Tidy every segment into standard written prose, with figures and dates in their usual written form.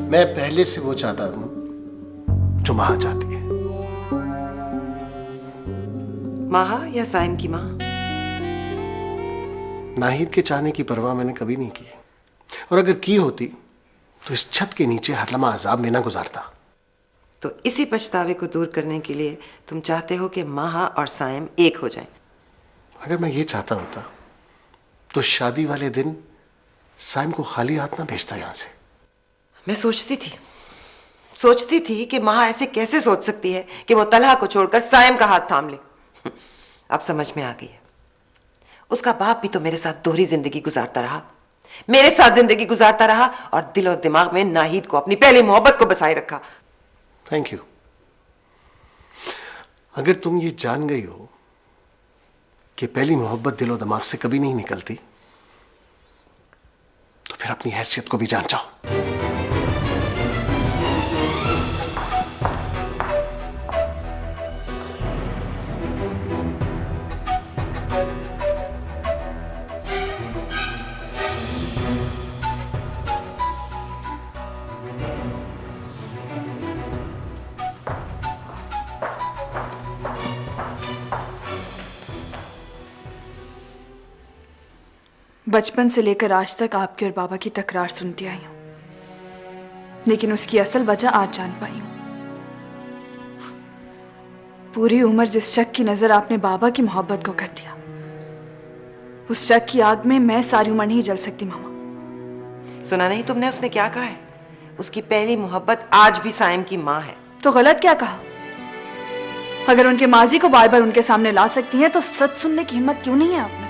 मैं पहले से वो चाहता हूं जो माँ चाहती है। माहा या साइम की माँ? नाहिद के चाहने की परवाह मैंने कभी नहीं की, और अगर की होती तो इस छत के नीचे हर लम्हा अजाब में ना गुजारता। तो इसी पछतावे को दूर करने के लिए तुम चाहते हो कि माहा और साइम एक हो जाएं। अगर मैं ये चाहता होता तो शादी वाले दिन साइम को खाली हाथ ना भेजता यहां से। मैं सोचती थी कि माहा ऐसे कैसे सोच सकती है कि वो तलहा को छोड़कर साइम का हाथ थाम ले। अब समझ में आ गई है। उसका बाप भी तो मेरे साथ दोहरी जिंदगी गुजारता रहा, मेरे साथ जिंदगी गुजारता रहा और दिल और दिमाग में नाहिद को, अपनी पहली मोहब्बत को बसाए रखा। Thank you. अगर तुम ये जान गई हो कि पहली मोहब्बत दिल और दिमाग से कभी नहीं निकलती, तो फिर अपनी हैसियत को भी जान जाओ। बचपन से लेकर आज तक आपके और बाबा की तकरार सुनती आई हूं, लेकिन उसकी असल वजह आज जान पाई हूं। पूरी उम्र जिस शक की नजर आपने बाबा की मोहब्बत को कर दिया, उस शक की आग में मैं सारी उम्र नहीं जल सकती मामा। सुना नहीं तुमने उसने क्या कहा है? उसकी पहली मोहब्बत आज भी साइम की माँ है। तो गलत क्या कहा? अगर उनके माजी को बार बार उनके सामने ला सकती हैं तो सच सुनने की हिम्मत क्यों नहीं है आपने?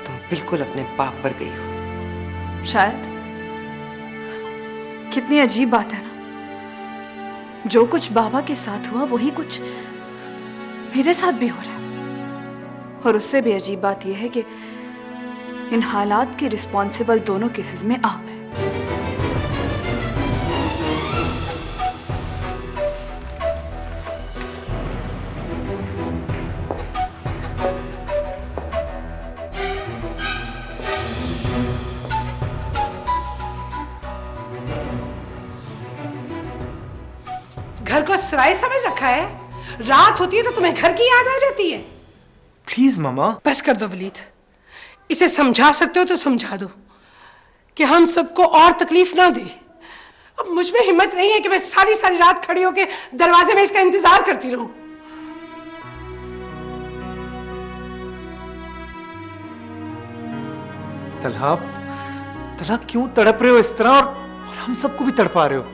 तुम बिल्कुल अपने बाप पर गई हो। शायद। कितनी अजीब बात है ना, जो कुछ बाबा के साथ हुआ वही कुछ मेरे साथ भी हो रहा है। और उससे भी अजीब बात यह है कि इन हालात के रिस्पॉन्सिबल दोनों केसेस में आप हैं। घर को सराय समझ रखा है? रात होती है तो तुम्हें घर की याद आ जाती है। प्लीज मामा। बस कर दो वलीद, इसे समझा सकते हो तो समझा दो कि हम सबको और तकलीफ ना दे। अब मुझ में हिम्मत नहीं है कि मैं सारी सारी रात खड़ी होकर दरवाजे में इसका इंतजार करती रहूं। तलहा क्यों तड़प रहे हो इस तरह, और हम सबको भी तड़पा रहे हो?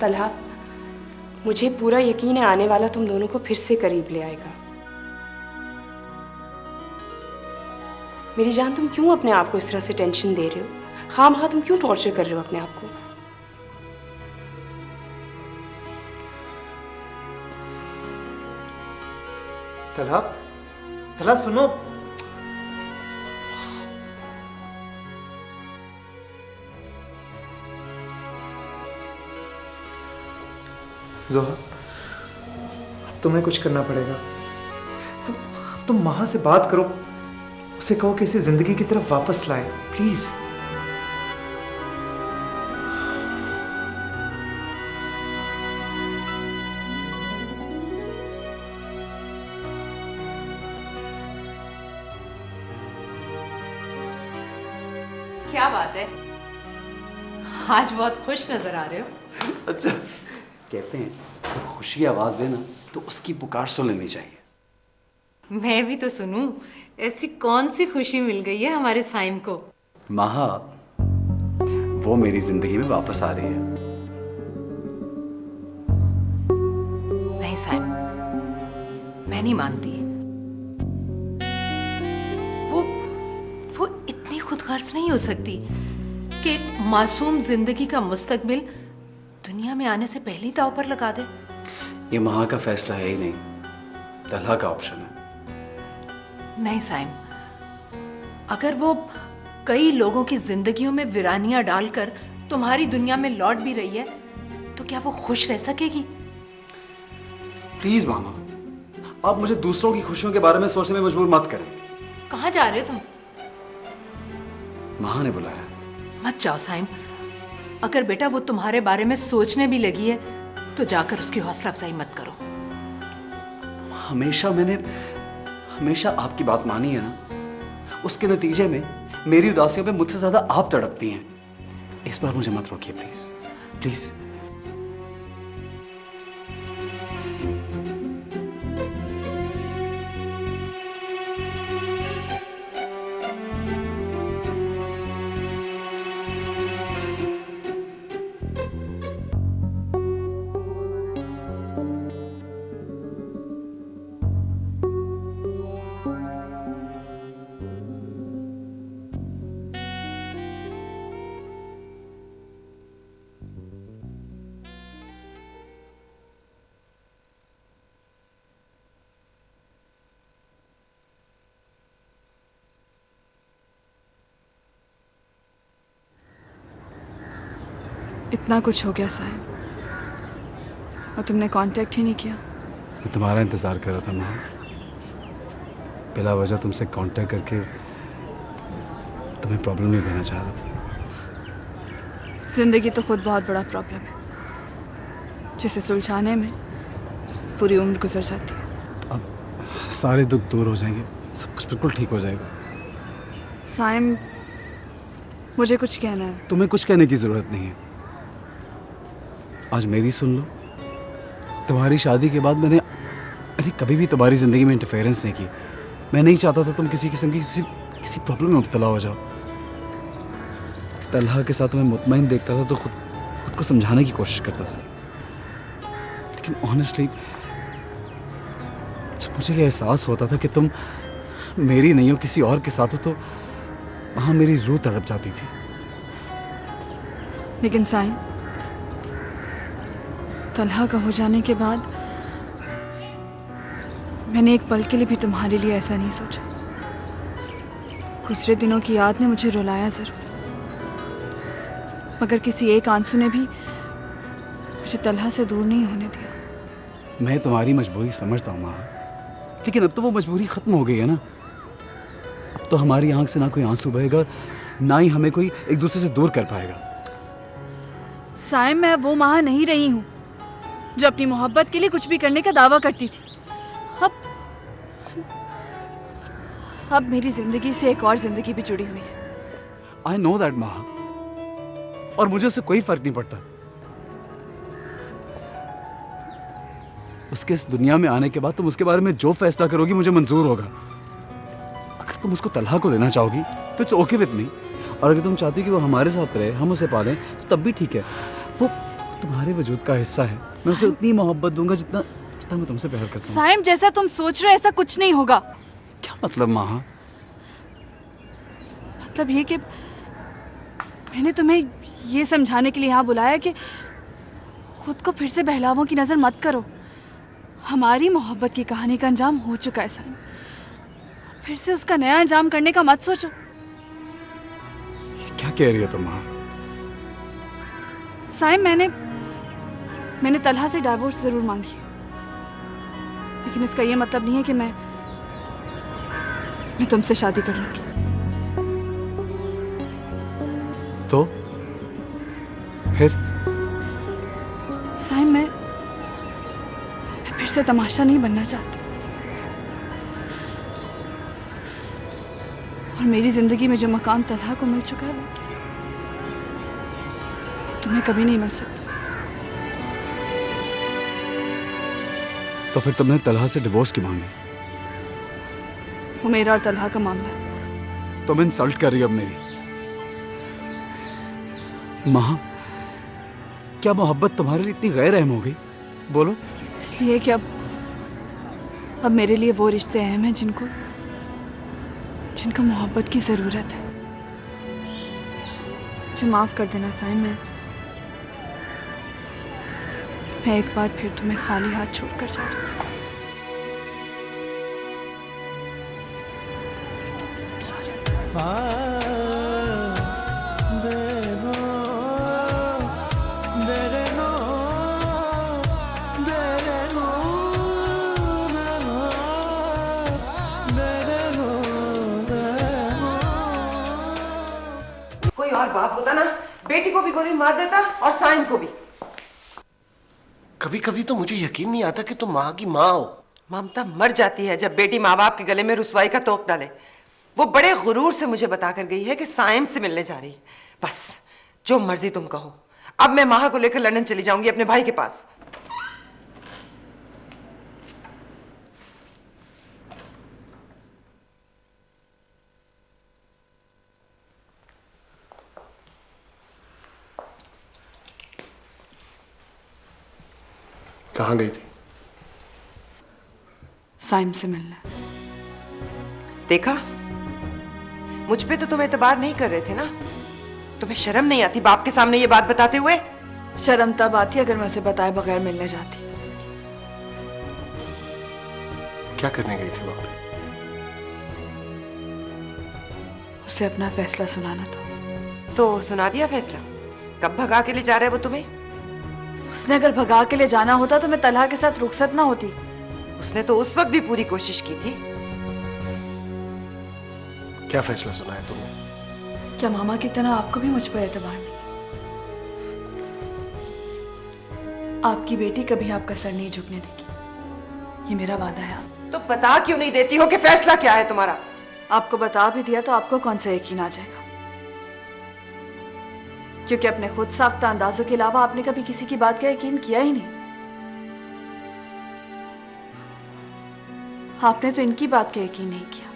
तलहा, मुझे पूरा यकीन है आने वाला तुम दोनों को फिर से करीब ले आएगा। मेरी जान, तुम क्यों अपने आप को इस तरह से टेंशन दे रहे हो? खामखा तुम क्यों टॉर्चर कर रहे हो अपने आप को? तलहा सुनो। जोहा, तुम्हें कुछ करना पड़ेगा। तुम माँ से बात करो, उसे कहो कि इसे जिंदगी की तरफ वापस लाए, प्लीज। क्या बात है, आज बहुत खुश नजर आ रहे हो। अच्छा, कहते हैं जब खुशी आवाज देना तो उसकी पुकार सुन लेनी चाहिए। मैं भी तो सुनूं, ऐसी कौन सी खुशी मिल गई है हमारे साइम को? माहा, वो मेरी जिंदगी में वापस आ रही है। नहीं साइम, मैं नहीं मानती। वो इतनी खुदगर्ज नहीं हो सकती कि एक मासूम जिंदगी का मुस्तकबिल दुनिया में आने से पहले ही दांव पर लगा दे। ये माँ का फैसला है ही नहीं, तलहा का ऑप्शन है। नहीं साइम, अगर वो कई लोगों की जिंदगियों में वीरानियां डालकर तुम्हारी दुनिया में लौट भी रही है, तो क्या वो खुश रह सकेगी? प्लीज मामा, आप मुझे दूसरों की खुशियों के बारे में सोचने में मजबूर मत करें। कहाँ जा रहे हो तुम? माँ ने बुलाया। मत जाओ साइम। अगर बेटा वो तुम्हारे बारे में सोचने भी लगी है तो जाकर उसकी हौसला अफजाई मत करो। हमेशा आपकी बात मानी है ना, उसके नतीजे में मेरी उदासियों पे मुझसे ज्यादा आप तड़पती हैं। इस बार मुझे मत रोकिए प्लीज, प्लीज। इतना कुछ हो गया साहिब और तुमने कांटेक्ट ही नहीं किया। मैं तुम्हारा इंतजार कर रहा था माँ, बिला वजह तुमसे कांटेक्ट करके तुम्हें प्रॉब्लम नहीं देना चाह रहा था। जिंदगी तो खुद बहुत बड़ा प्रॉब्लम है जिसे सुलझाने में पूरी उम्र गुजर जाती है। अब सारे दुख दूर हो जाएंगे, सब कुछ बिल्कुल ठीक हो जाएगा। साइम, मुझे कुछ कहना है। तुम्हें कुछ कहने की जरूरत नहीं है। आज मेरी सुन लो, तुम्हारी शादी के बाद मैंने कभी भी तुम्हारी जिंदगी में इंटरफेरेंस नहीं की। मैं नहीं चाहता था तुम किसी किस्म की किसी प्रॉब्लम में मुब्तला हो जाओ। तलहा के साथ तुम्हें मुतमईन देखता था तो खुद को समझाने की कोशिश करता था, लेकिन ऑनेस्टली जब मुझे ये एहसास होता था कि तुम मेरी नहीं हो किसी और के साथ हो, तो वहां मेरी रूह तड़प जाती थी। लेकिन साइम, तलहा का हो जाने के बाद मैंने एक पल के लिए भी तुम्हारे लिए ऐसा नहीं सोचा। गुज़रे दिनों की याद ने मुझे रुलाया जरूर, मगर किसी एक आंसू ने भी मुझे तलहा से दूर नहीं होने दिया। मैं तुम्हारी मजबूरी समझता हूँ माँ, लेकिन अब तो वो मजबूरी खत्म हो गई है ना। अब तो हमारी आंख से ना कोई आंसू बहेगा, ना ही हमें कोई एक दूसरे से दूर कर पाएगा। साइम, मैं वो माँ नहीं रही हूँ जो अपनी मोहब्बत के लिए कुछ भी करने का दावा करती थी। अब मेरी जिंदगी से एक और जिंदगी भी जुड़ी हुई है। आई नो दैट माँ, और मुझे उससे कोई फर्क नहीं पड़ता। उसके इस दुनिया में आने के बाद तुम उसके बारे में जो फैसला करोगी मुझे मंजूर होगा। अगर तुम उसको तलहा को देना चाहोगी तो इट्स ओके विद मी, और अगर तुम चाहती हो कि वो हमारे साथ रहे, हम उसे पालें, तो तब भी ठीक है। वो तुम्हारे वजूद का हिस्सा है। मैं उसे उतनी मोहब्बत दूंगा जितना मैं तुमसे प्यार करता हूँ। साइम, जैसा तुम सोच रहे हो ऐसा कुछ नहीं होगा। क्या मतलब माँ? मतलब ये कि मैंने तुम्हें ये समझाने के लिए यहाँ बुलाया कि खुद को फिर से बहलावों की नजर मत करो। हमारी मोहब्बत की कहानी का अंजाम हो चुका है साइम, फिर से उसका नया अंजाम करने का मत सोचो। क्या कह रही हो तुम माँ? साइम, मैंने तलहा से डाइवोर्स जरूर मांगी है, लेकिन इसका ये मतलब नहीं है कि मैं तुमसे शादी कर लूंगी। तो फिर? साइम, मैं फिर से तमाशा नहीं बनना चाहती, और मेरी जिंदगी में जो मकाम तलहा को मिल चुका है वो तुम्हें कभी नहीं मिल सकता। तो फिर तुमने तलहा से डिवोर्स क्यों मांगी? वो मेरा और तलहा का मामला है। तुम इंसल्ट कर रही हो अब मेरी। माँ, क्या मोहब्बत तुम्हारे लिए इतनी गैर अहम हो गई? बोलो। इसलिए कि अब मेरे लिए वो रिश्ते अहम हैं जिनको मोहब्बत की जरूरत है। मुझे माफ कर देना साइम, मैं एक बार फिर तुम्हें खाली हाथ छोड़कर जा रही हूँ। कोई और बाप होता ना, बेटी को भी गोली मार देता और साइम को भी। कभी कभी तो मुझे यकीन नहीं आता कि तुम माँ की माँ हो। ममता मर जाती है जब बेटी माँ बाप के गले में रुसवाई का तोक डाले। वो बड़े गुरूर से मुझे बताकर गई है कि साइम से मिलने जा रही है। बस जो मर्जी तुम कहो, अब मैं माँ को लेकर लंदन चली जाऊंगी अपने भाई के पास। कहाँ गई थी? साइम से मिलने। देखा, मुझ पे तो तुम एतबार नहीं कर रहे थे ना। तुम्हें शर्म नहीं आती बाप के सामने ये बात बताते हुए? शर्म तब आती अगर मैं उसे बताए बगैर मिलने जाती। क्या करने गई थी वहां पे? उसे अपना फैसला सुनाना था। तो सुना दिया फैसला? कब भगा के ले जा रहे वो तुम्हें? उसने अगर भगा के ले जाना होता तो मैं तलहा के साथ रुखसत ना होती। उसने तो उस वक्त भी पूरी कोशिश की थी। क्या फैसला सुनाया तुमने? क्या मामा की तरह आपको भी मुझ पर एतबार नहीं? आपकी बेटी कभी आपका सर नहीं झुकने देगी, ये मेरा वादा है। आप तो बता क्यों नहीं देती हो कि फैसला क्या है तुम्हारा? आपको बता भी दिया तो आपको कौन सा यकीन आ जाएगा? क्योंकि अपने खुद साख्ता अंदाजों के अलावा आपने कभी किसी की बात का यकीन किया ही नहीं। आपने तो इनकी बात का यकीन नहीं किया,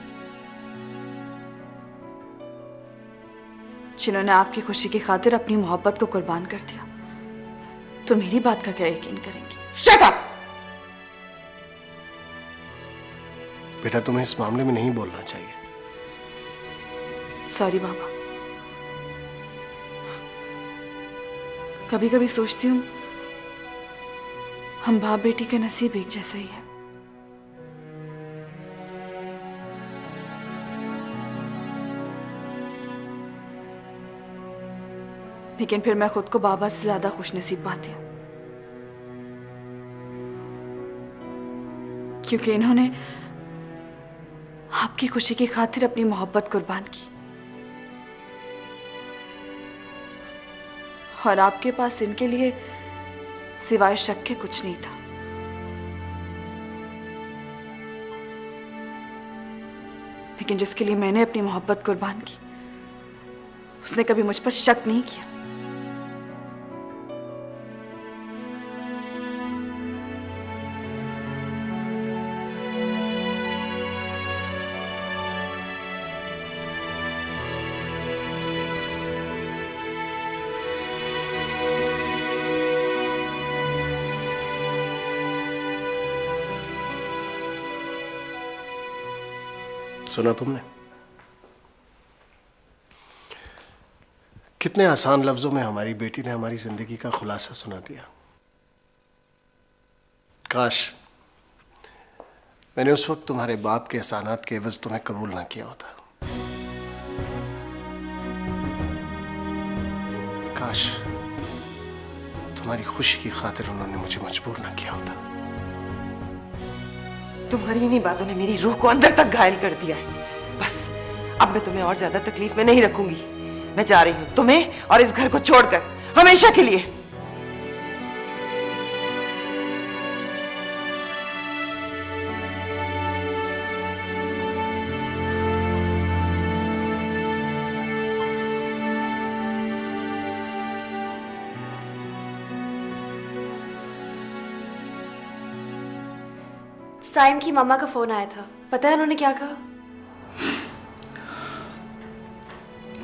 जिन्होंने आपकी खुशी की खातिर अपनी मोहब्बत को कुर्बान कर दिया। तो मेरी बात का क्या यकीन करेंगी? Shut up! बेटा, तुम्हें इस मामले में नहीं बोलना चाहिए। सॉरी बाबा। कभी कभी सोचती हूँ हम बाप बेटी का नसीब एक जैसा ही है। लेकिन फिर मैं खुद को बाबा से ज्यादा खुश नसीब पाती हूँ, क्योंकि इन्होंने आपकी खुशी की खातिर अपनी मोहब्बत कुर्बान की और आपके पास इनके लिए सिवाय शक के कुछ नहीं था। लेकिन जिसके लिए मैंने अपनी मोहब्बत कुर्बान की, उसने कभी मुझ पर शक नहीं किया। सुना तुमने? कितने आसान लफ्जों में हमारी बेटी ने हमारी जिंदगी का खुलासा सुना दिया। काश मैंने उस वक्त तुम्हारे बाप के एहसानात के एवज तुम्हें कबूल ना किया होता। काश तुम्हारी खुशी की खातिर उन्होंने मुझे मजबूर ना किया होता। तुम्हारी इन्हीं बातों ने मेरी रूह को अंदर तक घायल कर दिया है। बस अब मैं तुम्हें और ज्यादा तकलीफ में नहीं रखूंगी। मैं जा रही हूं, तुम्हें और इस घर को छोड़कर, हमेशा के लिए। साइम की मामा का फोन आया था, पता है उन्होंने क्या कहा?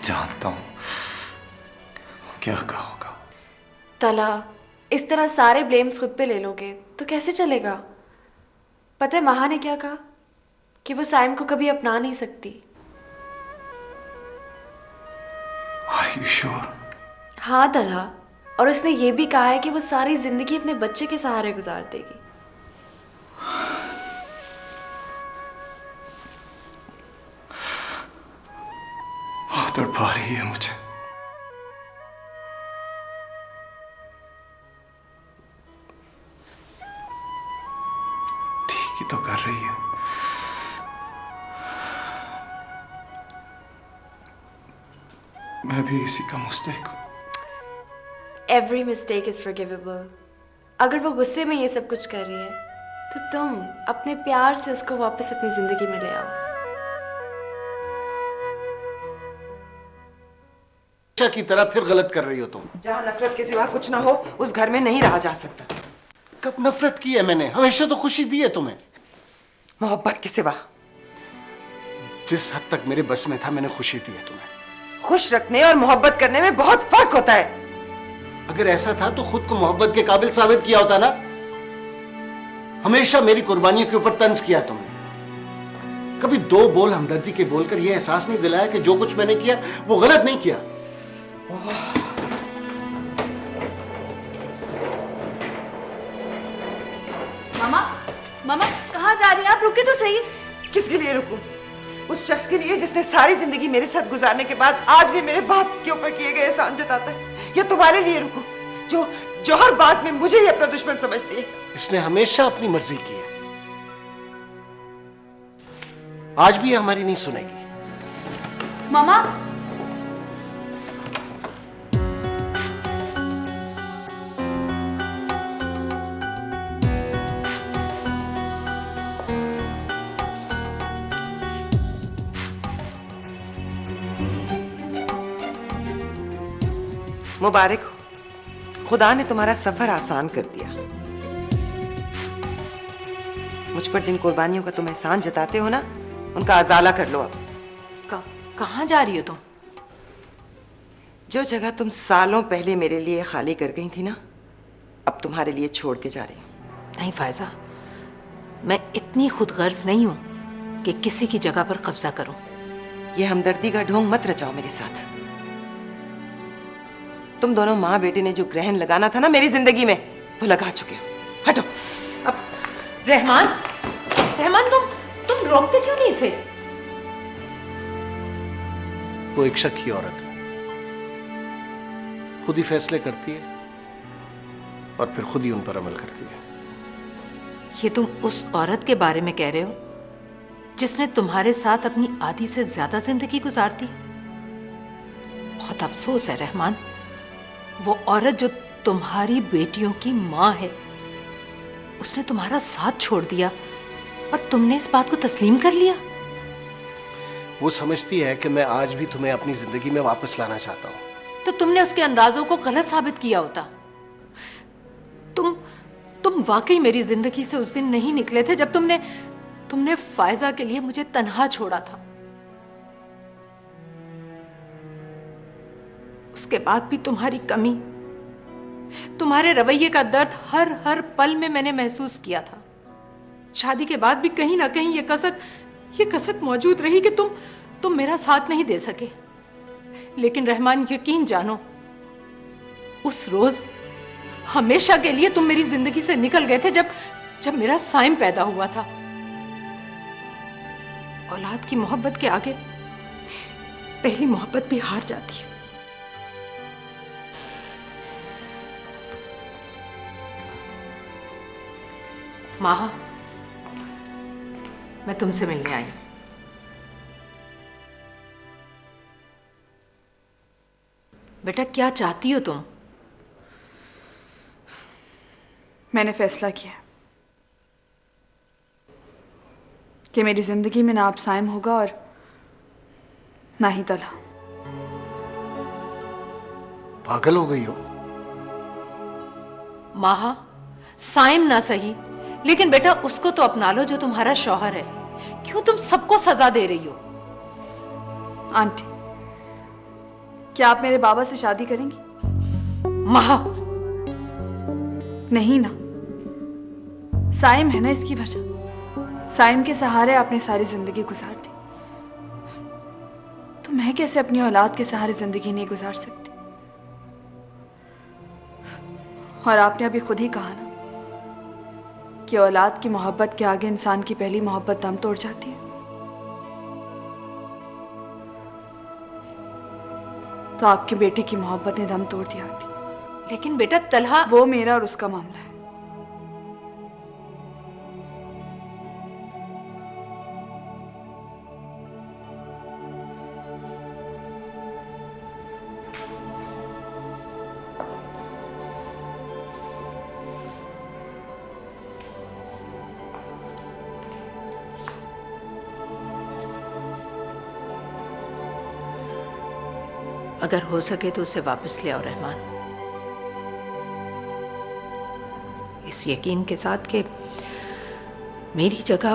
जानता हूं क्या कहा होगा। तला, इस तरह सारे ब्लेम्स खुद पे ले लोगे तो कैसे चलेगा? पता है महा ने क्या कहा? कि वो साइम को कभी अपना नहीं सकती। Are you sure? हाँ तला, और उसने ये भी कहा है कि वो सारी जिंदगी अपने बच्चे के सहारे गुजार देगी। तड़पा रही है मुझे। ठीक ही तो कर रही है। मैं भी इसी का मुस्तहिक हूँ। Every mistake is forgivable. अगर वो गुस्से में ये सब कुछ कर रही है तो तुम अपने प्यार से उसको वापस अपनी जिंदगी में ले आओ। की तरह फिर गलत कर रही हो तुम। जहाँ नफरत के सिवा कुछ ना हो उस घर में नहीं रहा जा सकता। कब नफरत की है मैंने? हमेशा तो खुशी दी है तुम्हें। मोहब्बत के सिवा जिस हद तक मेरे बस में था मैंने खुशी दी है तुम्हें। खुश रखने और मोहब्बत करने में बहुत फर्क होता है। अगर ऐसा था तो खुद को मोहब्बत के काबिल साबित किया होता ना। हमेशा मेरी कुर्बानियों के ऊपर तंज किया तुमने। कभी दो बोल हमदर्दी के बोलकर यह एहसास नहीं दिलाया कि जो कुछ मैंने किया वो गलत नहीं किया। मामा, मामा कहाँ जा रही हैं आप? रुके तो सही। किसके लिए रुकूं? उस शख्स के लिए जिसने सारी जिंदगी मेरे साथ गुजारने के बाद आज भी मेरे बाप के ऊपर किए गए एहसान जताता है, या तुम्हारे लिए रुकूं जो हर बात में मुझे ही अपना दुश्मन समझती है? इसने हमेशा अपनी मर्जी की है, आज भी हमारी नहीं सुनेगी। मामा मुबारक हो, खुदा ने तुम्हारा सफर आसान कर दिया। मुझ पर जिन कुर्बानियों का तुम एहसान जताते हो ना, उनका अजाला कर लो। अब कहाँ जा रही हो तुम? जो जगह तुम सालों पहले मेरे लिए खाली कर गई थी ना, अब तुम्हारे लिए छोड़ के जा रही हूं। नहीं फायजा, मैं इतनी खुदगर्ज नहीं हूं कि किसी की जगह पर कब्जा करूं। ये हमदर्दी का ढोंग मत रचाओ मेरे साथ। तुम दोनों माँ बेटे ने जो ग्रहण लगाना था ना मेरी जिंदगी में, वो लगा चुके हो। हटो। अब रहमान, रहमान तुम रोकते क्यों नहीं इसे? वो एक शक की औरत है, खुद ही फैसले करती है और फिर खुद ही उन पर अमल करती है। ये तुम उस औरत के बारे में कह रहे हो जिसने तुम्हारे साथ अपनी आधी से ज्यादा जिंदगी गुजारती? बहुत अफसोस है रहमान, वो औरत जो तुम्हारी बेटियों की माँ है, उसने तुम्हारा साथ छोड़ दिया और तुमने इस बात को तस्लीम कर लिया। वो समझती है कि मैं आज भी तुम्हें अपनी जिंदगी में वापस लाना चाहता हूँ। तो तुमने उसके अंदाजों को गलत साबित किया होता। तुम वाकई मेरी जिंदगी से उस दिन नहीं निकले थे जब तुमने फायजा के लिए मुझे तन्हा छोड़ा था। उसके बाद भी तुम्हारी कमी, तुम्हारे रवैये का दर्द हर पल में मैंने महसूस किया था। शादी के बाद भी कहीं ना कहीं ये कसक मौजूद रही कि तुम मेरा साथ नहीं दे सके। लेकिन रहमान, यकीन जानो, उस रोज हमेशा के लिए तुम मेरी जिंदगी से निकल गए थे जब मेरा साइम पैदा हुआ था। औलाद की मोहब्बत के आगे पहली मोहब्बत भी हार जाती है। माहा, मैं तुमसे मिलने आई। बेटा, क्या चाहती हो तुम? मैंने फैसला किया कि मेरी जिंदगी में ना अब साइम होगा और ना ही तलहा। पागल हो गई हो? माहा, साइम ना सही, लेकिन बेटा उसको तो अपना लो जो तुम्हारा शौहर है। क्यों तुम सबको सजा दे रही हो? आंटी, क्या आप मेरे बाबा से शादी करेंगी? माहा, नहीं ना। साइम है ना इसकी वजह। साइम के सहारे आपने सारी जिंदगी गुजार दी, तो मैं कैसे अपनी औलाद के सहारे जिंदगी नहीं गुजार सकती? और आपने अभी खुद ही कहा ना कि औलाद की मोहब्बत के आगे इंसान की पहली मोहब्बत दम तोड़ जाती है। तो आपके बेटे की मोहब्बत ने दम तोड़ दिया आंटी। लेकिन बेटा तलहा, वो मेरा और उसका मामला है। अगर हो सके तो उसे वापस ले आओ रहमान, इस यकीन के साथ कि मेरी जगह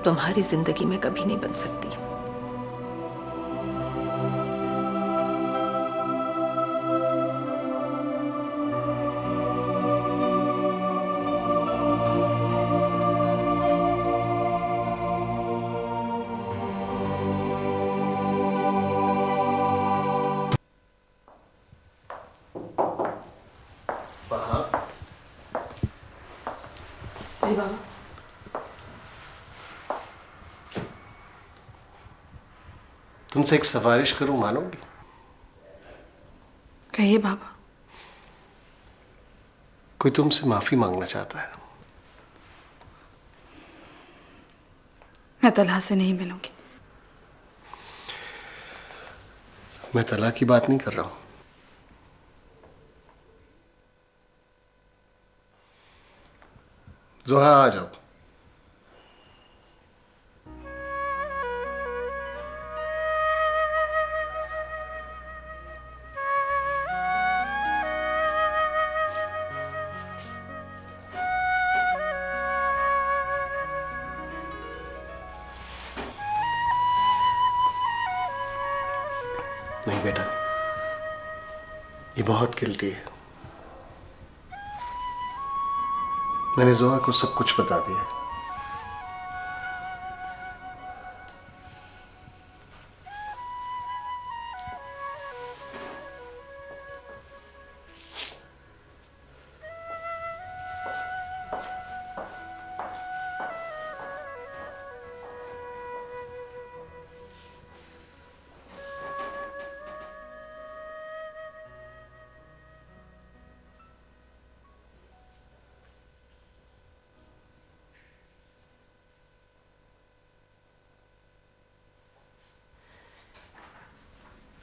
तुम्हारी जिंदगी में कभी नहीं बन सकती। जी बाबा। तुमसे एक सिफारिश करूं, मानोगी? कहिए बाबा। कोई तुमसे माफी मांगना चाहता है। मैं तलहा से नहीं मिलूंगी। मैं तलाक की बात नहीं कर रहा हूं। जोहा, आ जाओ। नहीं बेटा, ये बहुत गिल्टी है। मैंने जोहा को सब कुछ बता दिया।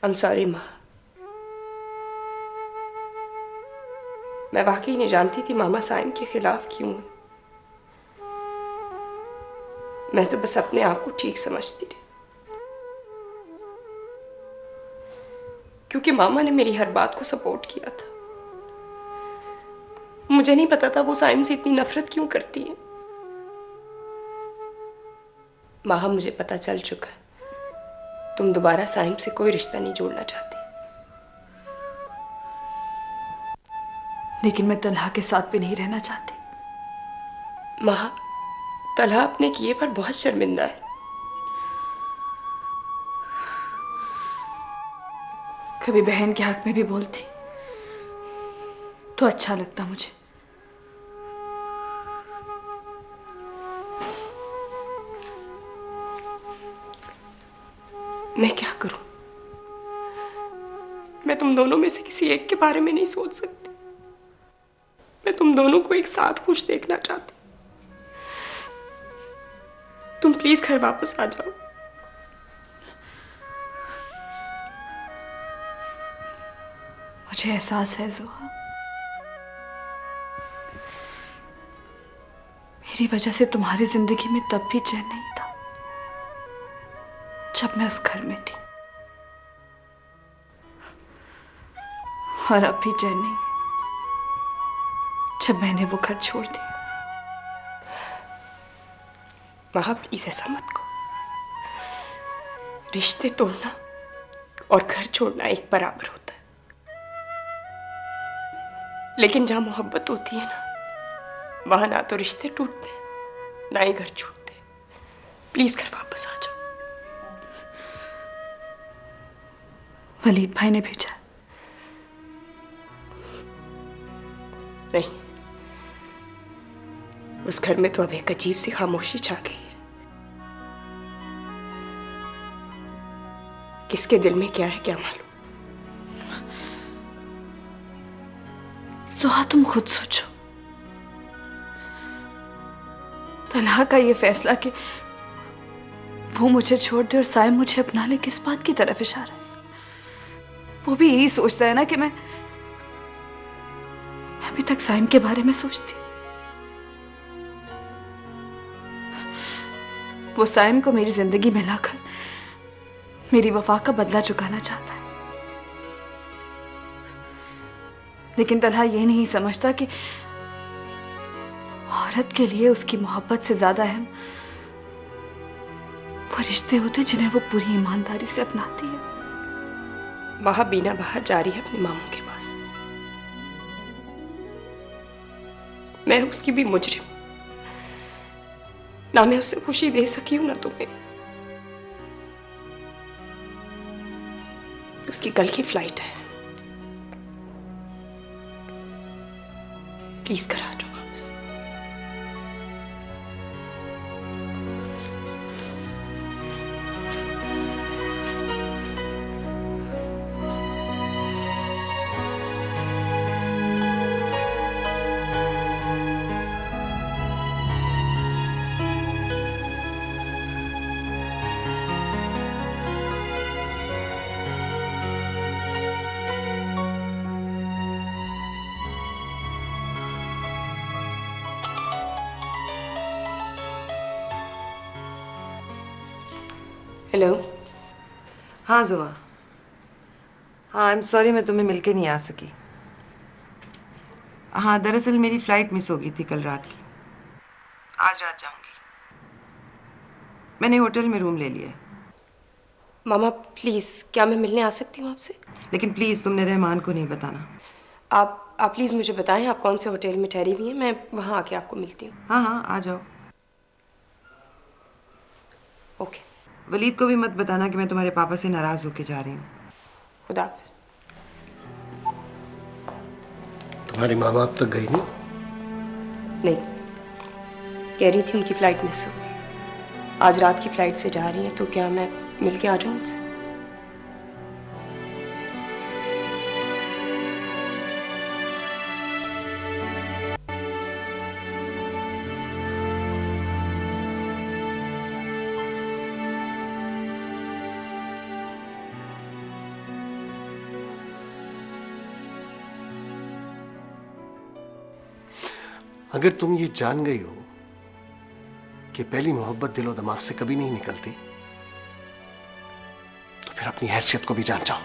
I'm sorry माँ। मैं वाकई नहीं जानती थी मामा साइम के खिलाफ क्यों है। मैं तो बस अपने आप को ठीक समझती रही, क्योंकि मामा ने मेरी हर बात को सपोर्ट किया था। मुझे नहीं पता था वो साइम से इतनी नफरत क्यों करती है। माँ, मुझे पता चल चुका है, तुम दोबारा साइम से कोई रिश्ता नहीं जोड़ना चाहती। लेकिन मैं तलहा के साथ भी नहीं रहना चाहती। माँ, तलहा अपने किए पर बहुत शर्मिंदा है। कभी बहन के हक में भी बोलती तो अच्छा लगता मुझे। मैं क्या करूं? मैं तुम दोनों में से किसी एक के बारे में नहीं सोच सकती। मैं तुम दोनों को एक साथ खुश देखना चाहती। तुम प्लीज घर वापस आ जाओ। मुझे एहसास है जोहा, मेरी वजह से तुम्हारी जिंदगी में तब भी चैन नहीं था जब मैं उस घर में थी, और अब भी चैन नहीं जब मैंने वो घर छोड़ दिया। माँ, प्लीज ऐसा मत कहो। रिश्ते तोड़ना और घर छोड़ना एक बराबर होता है, लेकिन जहां मोहब्बत होती है ना, वहां ना तो रिश्ते टूटते ना ही घर छूटते। प्लीज घर वापस आ जाओ। वलीद भाई ने भेजा? नहीं, उस घर में तो अब एक अजीब सी खामोशी छा गई है। किसके दिल में क्या है क्या मालूम। जोहा, तुम खुद सोचो। तलहा का ये फैसला कि वो मुझे छोड़ दे और साइम मुझे अपना ले, किस बात की तरफ इशारा है? वो भी यही सोचता है ना कि मैं अभी तक साइम के बारे में सोचती। वो साइम को मेरी जिंदगी में लाकर मेरी वफा का बदला चुकाना चाहता है। लेकिन तलहा ये नहीं समझता कि औरत के लिए उसकी मोहब्बत से ज्यादा अहम वो रिश्ते होते जिन्हें वो पूरी ईमानदारी से अपनाती है। वहां बीना बाहर जा रही है अपने मामू के पास। मैं उसकी भी मुजरिम, ना मैं उसे खुशी दे सकी हूं ना तुम्हें। उसकी कल की फ्लाइट है, प्लीज करा दो वापस। हेलो। हाँ जोआ, हाँ आई एम सॉरी मैं तुम्हें मिलके नहीं आ सकी। हाँ दरअसल मेरी फ्लाइट मिस हो गई थी कल रात की, आज रात जाऊंगी। मैंने होटल में रूम ले लिया है। मामा प्लीज, क्या मैं मिलने आ सकती हूँ आपसे? लेकिन प्लीज तुमने रहमान को नहीं बताना। आप प्लीज मुझे बताएं आप कौन से होटल में ठहरी हुई हैं, मैं वहां आके आपको मिलती हूँ। हाँ हाँ आ जाओ। ओके। वलीद को भी मत बताना कि मैं तुम्हारे पापा से नाराज होके जा रही हूँ। खुदा हाफिज। तुम्हारी माँ बाप तक गई नहीं? नहीं, कह रही थी उनकी फ्लाइट मिस हो गई। आज रात की फ्लाइट से जा रही हैं, तो क्या मैं मिल के आ जाऊँ उनसे? अगर तुम ये जान गई हो कि पहली मोहब्बत दिलो दिमाग से कभी नहीं निकलती, तो फिर अपनी हैसियत को भी जान जाओ।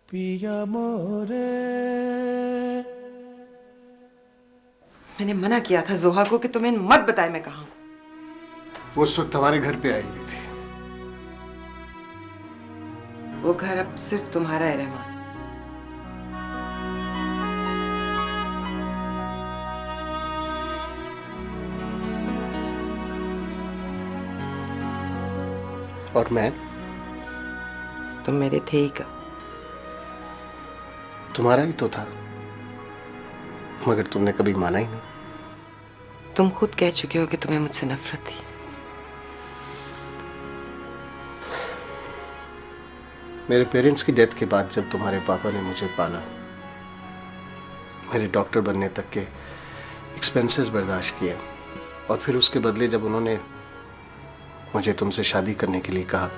पिया मोरे। मैंने मना किया था जोहा को कि तुम्हें मत बताए मैं कहाँ हूँ। वो उस वक्त हमारे घर पे आई हुई थी। वो घर अब सिर्फ तुम्हारा है रहमान। और मैं? तुम मेरे थे ही कब। तुम्हारा ही तो था, मगर तुमने कभी माना ही नहीं। तुम खुद कह चुके हो कि तुम्हें मुझसे नफरत थी। मेरे पेरेंट्स की डेथ के बाद जब तुम्हारे पापा ने मुझे पाला, मेरे डॉक्टर बनने तक के एक्सपेंसेस बर्दाश्त किए, और फिर उसके बदले जब उन्होंने मुझे तुमसे शादी करने के लिए कहा,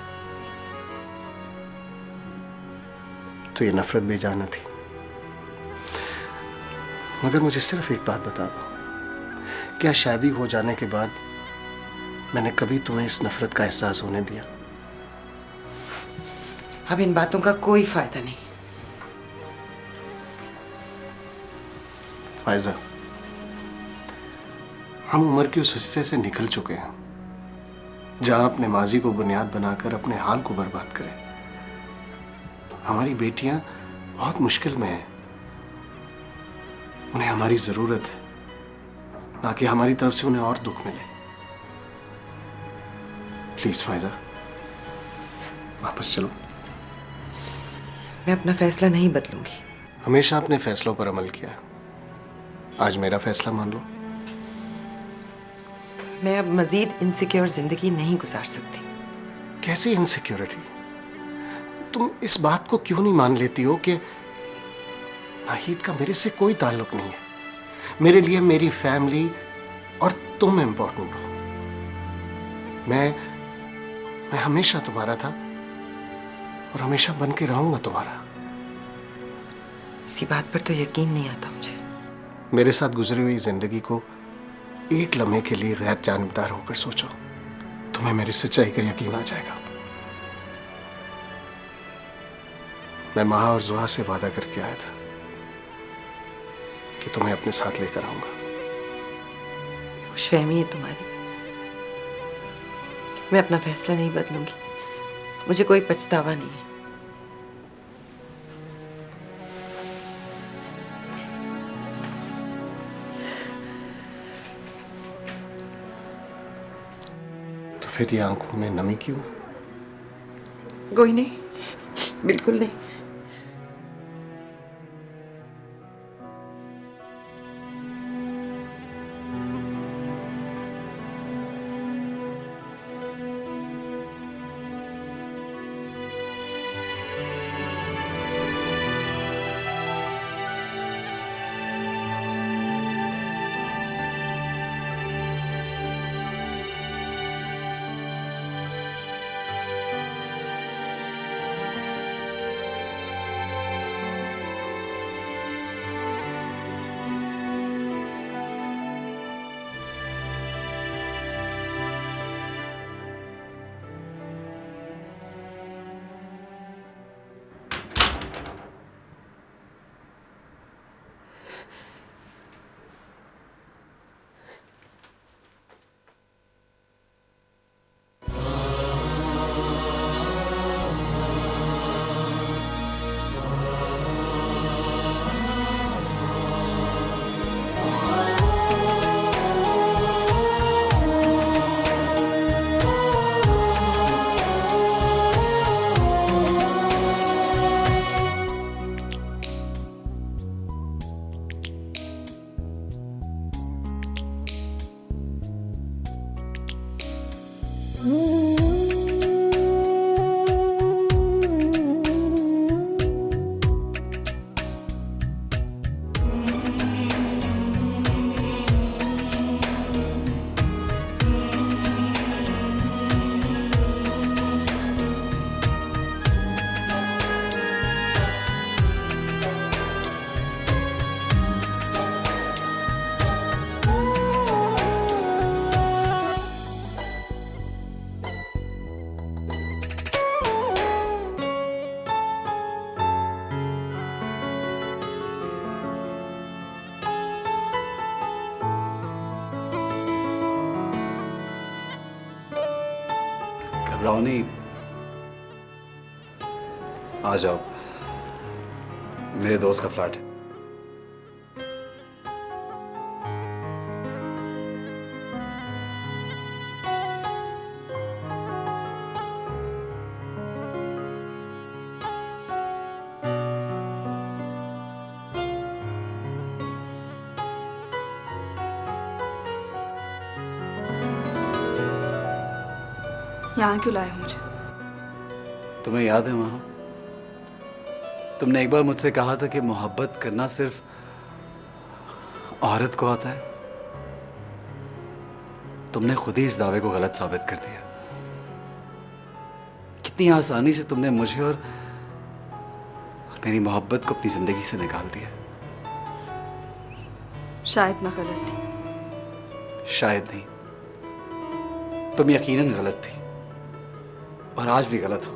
तो ये नफरत बेजाना थी। मगर मुझे सिर्फ एक बात बता दो, क्या शादी हो जाने के बाद मैंने कभी तुम्हें इस नफरत का एहसास होने दिया? अब इन बातों का कोई फायदा नहीं। फायजा, हम उम्र के उस हिस्से से निकल चुके हैं जहां अपने माजी को बुनियाद बनाकर अपने हाल को बर्बाद करें। हमारी बेटियां बहुत मुश्किल में हैं, उन्हें हमारी जरूरत है, ना कि हमारी तरफ से उन्हें और दुख मिले। प्लीज फायजा, वापस चलो। मैं अपना फैसला नहीं बदलूंगी। हमेशा अपने फैसलों पर अमल किया, आज मेरा फैसला मान लो। मैं अब मजीद इनसिक्योर जिंदगी नहीं गुजार सकती। कैसी इनसिक्योरिटी? तुम इस बात को क्यों नहीं मान लेती हो कि नाहिद का मेरे से कोई ताल्लुक नहीं है? मेरे लिए मेरी फैमिली और तुम इंपॉर्टेंट हो। मैं हमेशा तुम्हारा था और हमेशा बन के रहूंगा तुम्हारा। इसी बात पर तो यकीन नहीं आता मुझे। मेरे साथ गुजरी हुई जिंदगी को एक लम्हे के लिए गैर जानबदार होकर सोचो, तुम्हें मेरी सच्चाई का यकीन आ जाएगा। मैं महा और जुहा से वादा करके आया था कि तुम्हें अपने साथ लेकर आऊंगा। खुशफहमी है तुम्हारी। मैं अपना फैसला नहीं बदलूंगी, मुझे कोई पछतावा नहीं है। तो फिर ये आंखों में नमी क्यों? कोई नहीं, बिल्कुल नहीं। घबराओ नहीं, आ जाओ, मेरे दोस्त का फ्लैट है। यहाँ क्यों लाए हो मुझे? तुम्हें याद है वहां, तुमने एक बार मुझसे कहा था कि मोहब्बत करना सिर्फ औरत को आता है। तुमने खुद ही इस दावे को गलत साबित कर दिया। कितनी आसानी से तुमने मुझे और मेरी मोहब्बत को अपनी जिंदगी से निकाल दिया। शायद मैं गलत थी। शायद नहीं, तुम यकीनन गलत थी और आज भी गलत हो।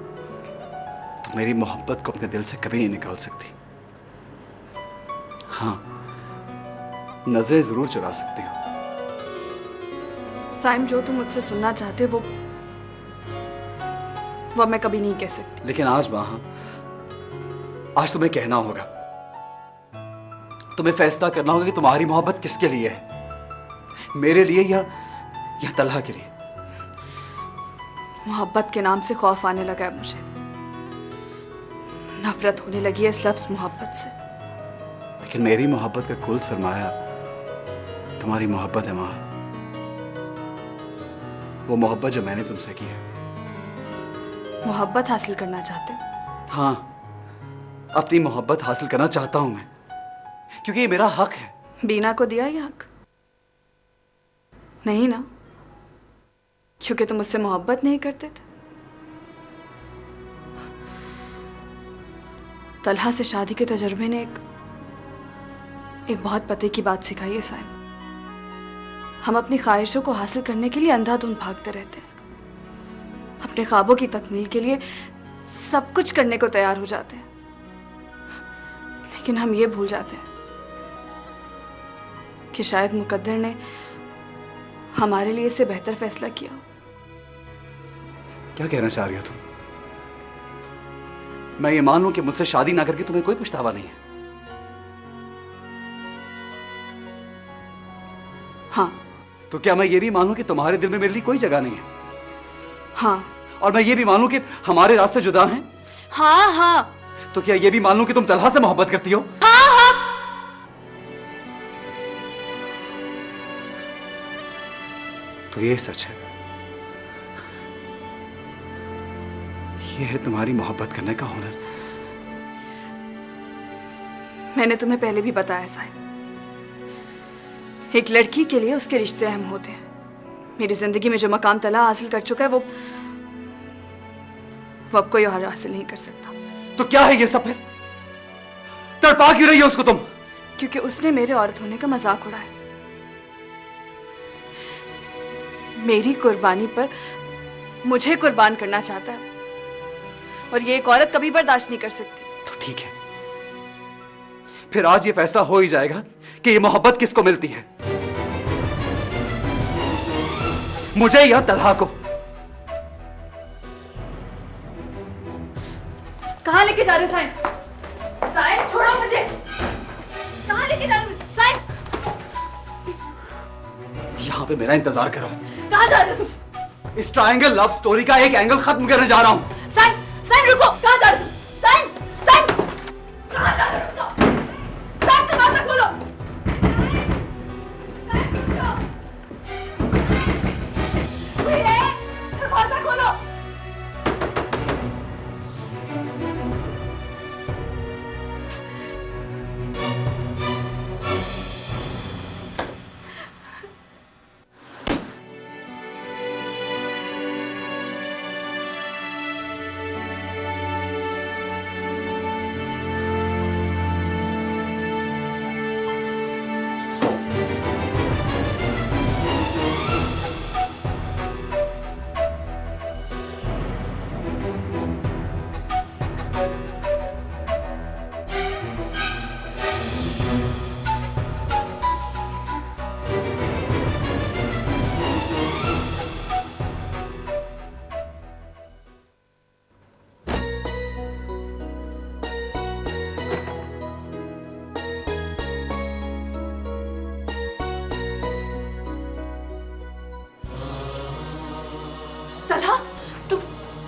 तुम मेरी मोहब्बत को अपने दिल से कभी नहीं निकाल सकती। हाँ, नजरें जरूर चुरा सकती हो। साइम, जो तुम मुझसे सुनना चाहते वो मैं कभी नहीं कह सकती। लेकिन आज वहां, आज तुम्हें कहना होगा, तुम्हें फैसला करना होगा कि तुम्हारी मोहब्बत किसके लिए है, मेरे लिए या तलहा के लिए। मोहब्बत के नाम से खौफ आने लगा है मुझे। नफरत होने लगी है इस लफ्ज मोहब्बत से। लेकिन मेरी मोहब्बत का कुल सरमाया तुम्हारी मोहब्बत है माँ। वो मोहब्बत जो मैंने तुमसे की है। मोहब्बत हासिल करना चाहते हो? हाँ, अपनी मोहब्बत हासिल करना चाहता हूं मैं, क्योंकि ये मेरा हक है। बीना को दिया ये हक? नहीं ना? क्योंकि तुम मुझसे मोहब्बत नहीं करते थे? तलहा से शादी के तजर्बे ने एक बहुत पते की बात सिखाई है साइम। हम अपनी ख्वाहिशों को हासिल करने के लिए अंधाधुंध भागते रहते हैं, अपने ख्वाबों की तकमील के लिए सब कुछ करने को तैयार हो जाते हैं, लेकिन हम ये भूल जाते हैं कि शायद मुकद्दर ने हमारे लिए इससे बेहतर फैसला किया। क्या कहना चाह रही हो तुम? मैं ये मान लूं कि मुझसे शादी ना करके तुम्हें कोई पछतावा नहीं है? हाँ। तो क्या मैं ये भी मान लूं कि तुम्हारे दिल में मेरे लिए कोई जगह नहीं है? हाँ। और मैं ये भी मान लूं कि हमारे रास्ते जुदा हैं? हाँ हाँ। तो क्या ये भी मान लूं कि तुम तलहा से मोहब्बत करती हो? हाँ हाँ। तो ये सच है, ये है तुम्हारी मोहब्बत करने का हुनर। मैंने तुम्हें पहले भी बताया साहिब, एक लड़की के लिए उसके रिश्ते अहम होते हैं। मेरी जिंदगी में जो मकाम तलहा हासिल कर चुका है वो अब कोई और हासिल नहीं कर सकता। तो क्या है ये सब फिर? तड़पा क्यों रही हो उसको तुम? क्योंकि उसने मेरे औरत होने का मजाक उड़ाया। मेरी कुर्बानी पर मुझे कुर्बान करना चाहता है, और ये एक औरत कभी बर्दाश्त नहीं कर सकती। तो ठीक है, फिर आज ये फैसला हो ही जाएगा कि ये मोहब्बत किसको मिलती है, मुझे या तलहा को। कहां लेके जा रहे हो साइम? साइम छोड़ो मुझे। कहां लेके जा रहे हो साइम? यहां पे मेरा इंतजार करो। कहां जा रहे हो तुम? इस ट्रायंगल लव स्टोरी का एक एंगल खत्म करने जा रहा हूं। साइम साइम रुको, कहां जा रहे हो? साइम साइम कहां जा रहे हो? साइम दरवाजा खोलो। कोई है? दरवाजा खोलो।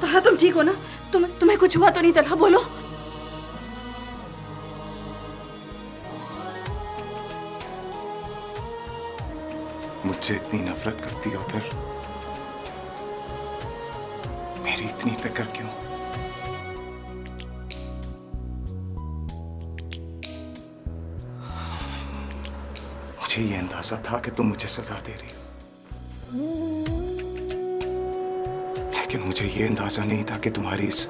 तलहा तुम ठीक हो ना? तुम्हें कुछ हुआ तो नहीं? तलहा बोलो। मुझसे इतनी नफरत करती हो, फिर मेरी इतनी फिक्र क्यों? मुझे ये अंदाजा था कि तुम मुझे सजा दे रही हो, लेकिन मुझे ये अंदाजा नहीं था कि तुम्हारी इस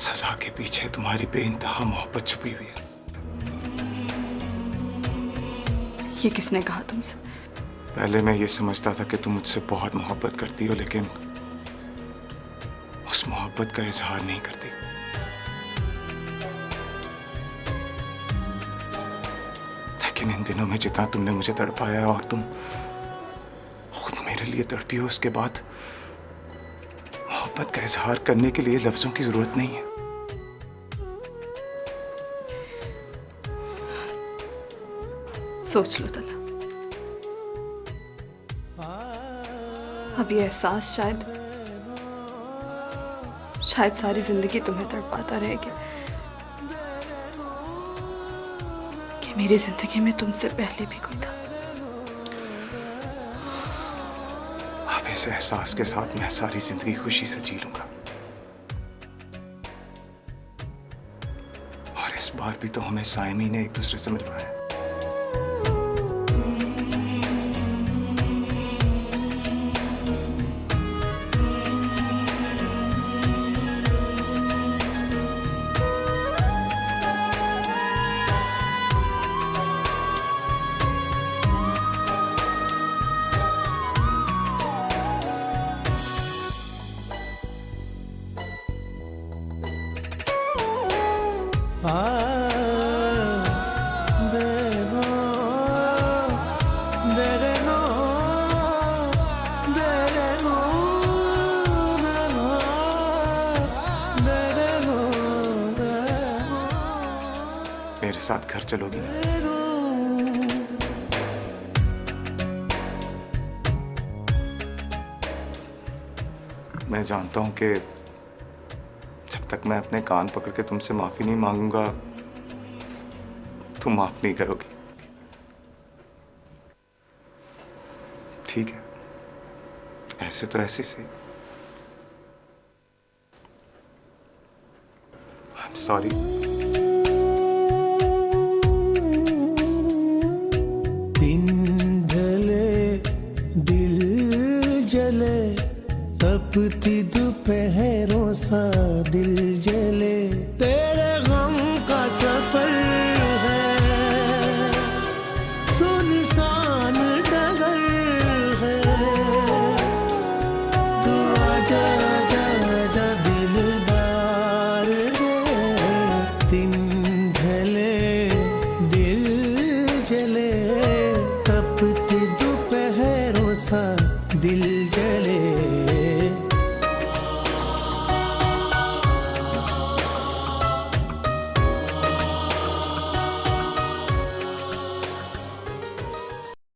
सजा के पीछे तुम्हारी बेइंतहा मोहब्बत छुपी हुई है। ये किसने कहा तुमसे? पहले मैं ये समझता था कि तुम मुझसे बहुत मोहब्बत करती हो, लेकिन उस मोहब्बत का इजहार नहीं करती। लेकिन इन दिनों में जितना तुमने मुझे तड़पाया और तुम खुद मेरे लिए तड़पी हो, उसके बाद मोहब्बत का इजहार करने के लिए लफ्जों की जरूरत नहीं है। सोच लो तलहा, अब ये एहसास शायद सारी जिंदगी तुम्हें तड़पाता रहेगा कि मेरी जिंदगी में तुमसे पहले भी कोई था। अब इस एहसास के साथ मैं सारी जिंदगी खुशी से जी लूंगा, और इस बार भी तो हमें साइमी ने एक दूसरे से मिलवाया। साथ घर चलोगी? मैं जानता हूं कि जब तक मैं अपने कान पकड़ के तुमसे माफी नहीं मांगूंगा, तुम माफ नहीं करोगी। ठीक है, ऐसे तो ऐसे सही। I am sorry. दिन ढले दिल जले, तपती दोपहरों सा दिल जले, तेरे गम का सफर है, सुनसान डगर है, तू आजा आजा आजा दिलदार है। दिन ढले दिल जले, तपती दोपहरों सा दिल जले,